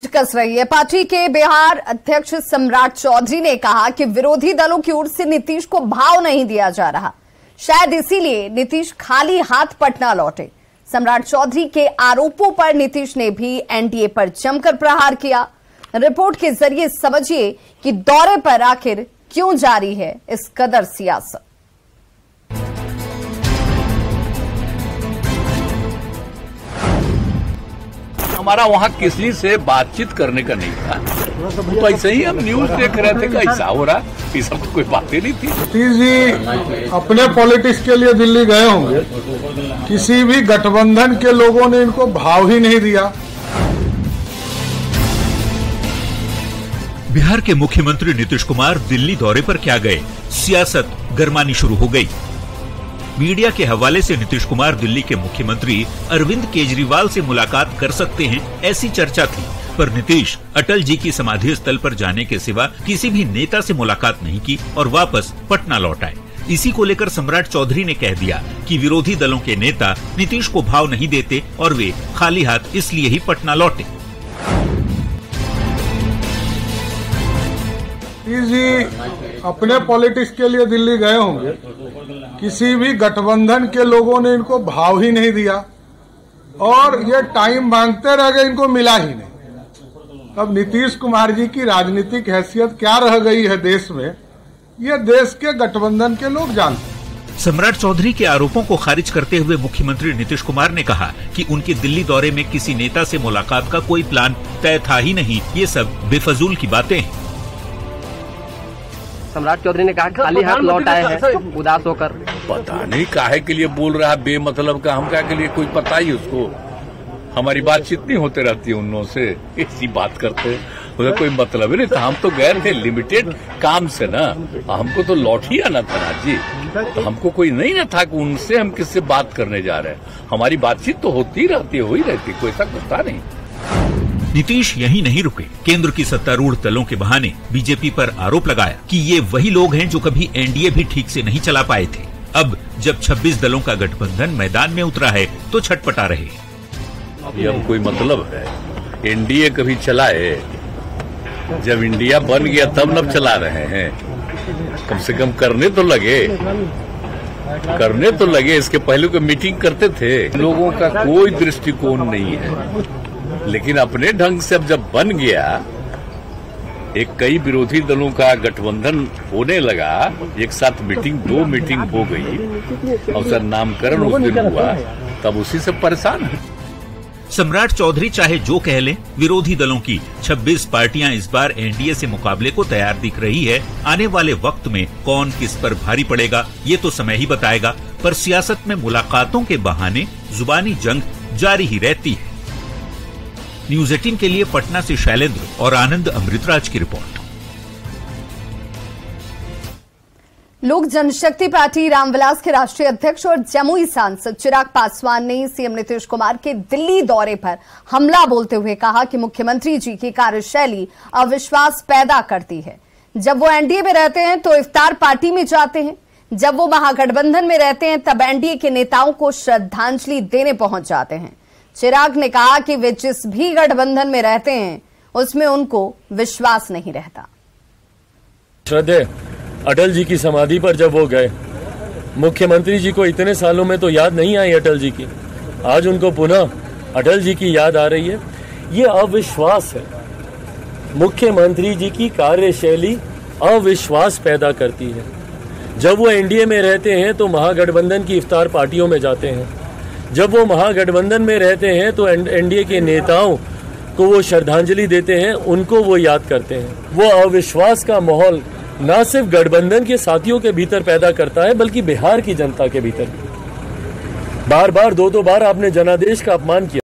कस रही है। पार्टी के बिहार अध्यक्ष सम्राट चौधरी ने कहा कि विरोधी दलों की ओर से नीतीश को भाव नहीं दिया जा रहा, शायद इसीलिए नीतीश खाली हाथ पटना लौटे। सम्राट चौधरी के आरोपों पर नीतीश ने भी एनडीए पर जमकर प्रहार किया। रिपोर्ट के जरिए समझिए कि दौरे पर आखिर क्यों जारी है इस कदर सियासत। हमारा वहाँ किसी से बातचीत करने का नहीं था, तो ऐसे ही हम न्यूज देख रहे थे कि ऐसा हो रहा, ये सब तो कोई बातें नहीं थी। नीतीश जी अपने पॉलिटिक्स के लिए दिल्ली गए होंगे, किसी भी गठबंधन के लोगों ने इनको भाव ही नहीं दिया। बिहार के मुख्यमंत्री नीतीश कुमार दिल्ली दौरे पर क्या गए, सियासत गरमानी शुरू हो गई। मीडिया के हवाले से नीतीश कुमार दिल्ली के मुख्यमंत्री अरविंद केजरीवाल से मुलाकात कर सकते हैं, ऐसी चर्चा थी। पर नीतीश अटल जी की समाधि स्थल पर जाने के सिवा किसी भी नेता से मुलाकात नहीं की और वापस पटना लौट आए। इसी को लेकर सम्राट चौधरी ने कह दिया कि विरोधी दलों के नेता नीतीश को भाव नहीं देते और वे खाली हाथ इसलिए ही पटना लौटे। जी अपने पॉलिटिक्स के लिए दिल्ली गए होंगे, किसी भी गठबंधन के लोगों ने इनको भाव ही नहीं दिया और ये टाइम मांगते रह गए, इनको मिला ही नहीं। अब नीतीश कुमार जी की राजनीतिक हैसियत क्या रह गई है देश में, ये देश के गठबंधन के लोग जानते हैं। सम्राट चौधरी के आरोपों को खारिज करते हुए मुख्यमंत्री नीतीश कुमार ने कहा कि उनके दिल्ली दौरे में किसी नेता से मुलाकात का कोई प्लान तय था ही नहीं, ये सब बेफजूल की बातें हैं। सम्राट चौधरी ने कहा खाली हाथ लौट आए हैं उदास होकर। पता नहीं काहे के लिए बोल रहा है बेमतलब का, हम क्या के लिए कोई पता ही उसको। हमारी बातचीत नहीं होते रहती है उन से, ऐसी बात करते उधर कोई मतलब ही नहीं था। हम तो गए थे लिमिटेड काम से ना, हमको तो लौट ही आना था ना जी, तो हमको कोई नहीं ना था कि उनसे हम किससे बात करने जा रहे हैं। हमारी बातचीत तो होती रहती है, हो ही रहती, कोई ऐसा कुछ था नहीं। नीतीश यहीं नहीं रुके, केंद्र की सत्तारूढ़ दलों के बहाने बीजेपी पर आरोप लगाया कि ये वही लोग हैं जो कभी एनडीए भी ठीक से नहीं चला पाए थे। अब जब 26 दलों का गठबंधन मैदान में उतरा है तो छटपटा रहे। ये अब कोई मतलब है, एनडीए कभी चलाए, जब इंडिया बन गया तब न चला रहे हैं। कम से कम करने तो लगे, इसके पहले को मीटिंग करते थे। लोगों का कोई दृष्टिकोण नहीं है, लेकिन अपने ढंग से अब जब बन गया, एक कई विरोधी दलों का गठबंधन होने लगा, एक साथ मीटिंग 2 मीटिंग हो गई और सर नामकरण उस दिन हुआ, तब उसी से परेशान है। सम्राट चौधरी चाहे जो कह लें, विरोधी दलों की 26 पार्टियां इस बार एनडीए से मुकाबले को तैयार दिख रही है। आने वाले वक्त में कौन किस पर भारी पड़ेगा ये तो समय ही बताएगा, पर सियासत में मुलाकातों के बहाने जुबानी जंग जारी ही रहती है। न्यूज़ 18 के लिए पटना से शैलेंद्र और आनंद अमृतराज की रिपोर्ट। लोक जनशक्ति पार्टी रामविलास के राष्ट्रीय अध्यक्ष और जमुई सांसद चिराग पासवान ने सीएम नीतीश कुमार के दिल्ली दौरे पर हमला बोलते हुए कहा कि मुख्यमंत्री जी की कार्यशैली अविश्वास पैदा करती है। जब वो एनडीए में रहते हैं तो इफ्तार पार्टी में जाते हैं, जब वो महागठबंधन में रहते हैं तब एनडीए के नेताओं को श्रद्धांजलि देने पहुंच जाते हैं। चिराग ने कहा कि वे जिस भी गठबंधन में रहते हैं उसमें उनको विश्वास नहीं रहता। श्रद्धेय अटल जी की समाधि पर जब वो गए, मुख्यमंत्री जी को इतने सालों में तो याद नहीं आई अटल जी की, आज उनको पुनः अटल जी की याद आ रही है। ये अविश्वास है। मुख्यमंत्री जी की कार्यशैली अविश्वास पैदा करती है। जब वो एनडीए में रहते हैं तो महागठबंधन की इफ्तार पार्टियों में जाते हैं, जब वो महागठबंधन में रहते हैं तो एनडीए के नेताओं को वो श्रद्धांजलि देते हैं, उनको वो याद करते हैं। वो अविश्वास का माहौल न सिर्फ गठबंधन के साथियों के भीतर पैदा करता है, बल्कि बिहार की जनता के भीतर। बार बार 2 बार आपने जनादेश का अपमान किया।